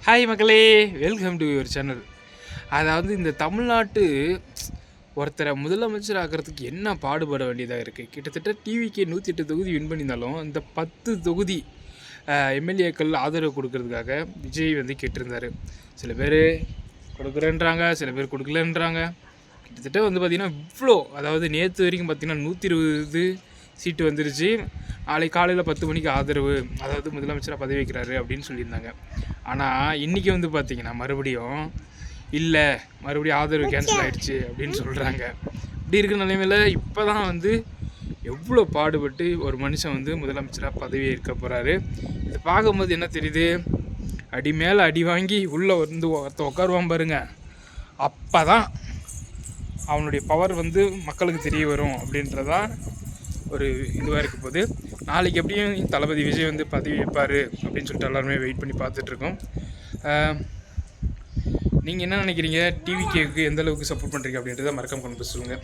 Hi மக்களே, welcome to your channel. அதாவது இந்த தமிழ்நாட்டு ஒருத்தரை முதலமைச்சர் ஆக்கிறதுக்கு என்ன பாடுபட வேண்டியதாக இருக்குது. கிட்டத்தட்ட டிவிக்கு 108 தொகுதி வின் பண்ணியிருந்தாலும் இந்த 10 தொகுதி எம்எல்ஏக்கள் ஆதரவு கொடுக்கறதுக்காக விஜய் வந்து கேட்டிருந்தார். சில பேர் கொடுக்குறேன்றாங்க, சில பேர் கொடுக்கலன்றாங்க. கிட்டத்தட்ட வந்து பார்த்திங்கன்னா இவ்வளோ, அதாவது நேற்று வரைக்கும் பார்த்திங்கன்னா 120 சீட்டு வந்துருச்சு. நாளைக்கு காலையில் 10 மணிக்கு ஆதரவு, அதாவது முதலமைச்சராக பதவி வைக்கிறாரு அப்படின்னு சொல்லியிருந்தாங்க. ஆனால் இன்றைக்கி வந்து பார்த்திங்கன்னா மறுபடியும் ஆதரவு கேன்சல் ஆகிடுச்சு அப்படின்னு சொல்கிறாங்க. இப்படி இருக்கிற நிலைமையில் இப்போ தான் வந்து எவ்வளோ பாடுபட்டு ஒரு மனுஷன் வந்து முதலமைச்சராக பதவி ஏற்க போகிறாரு. இதை பார்க்கும்போது என்ன தெரியுது, அடி மேலே அடி வாங்கி உள்ளே வந்து உட்காருவான் பாருங்க, அப்போ தான் அவனுடைய பவர் வந்து மக்களுக்கு தெரிய வரும் அப்படின்றதான் ஒரு இதுவாக இருக்க போது. நாளைக்கு எப்படியும் தளபதி விஜய் வந்து பதவி வைப்பார் அப்படின்னு சொல்லிட்டு எல்லாருமே வெயிட் பண்ணி பார்த்துட்ருக்கோம். நீங்கள் என்ன நினைக்கிறீங்க? டிவிக்கு எந்த அளவுக்கு சப்போர்ட் பண்ணுறீங்க அப்படின்றத மறக்காம கொண்டு போய் சொல்லுங்கள்.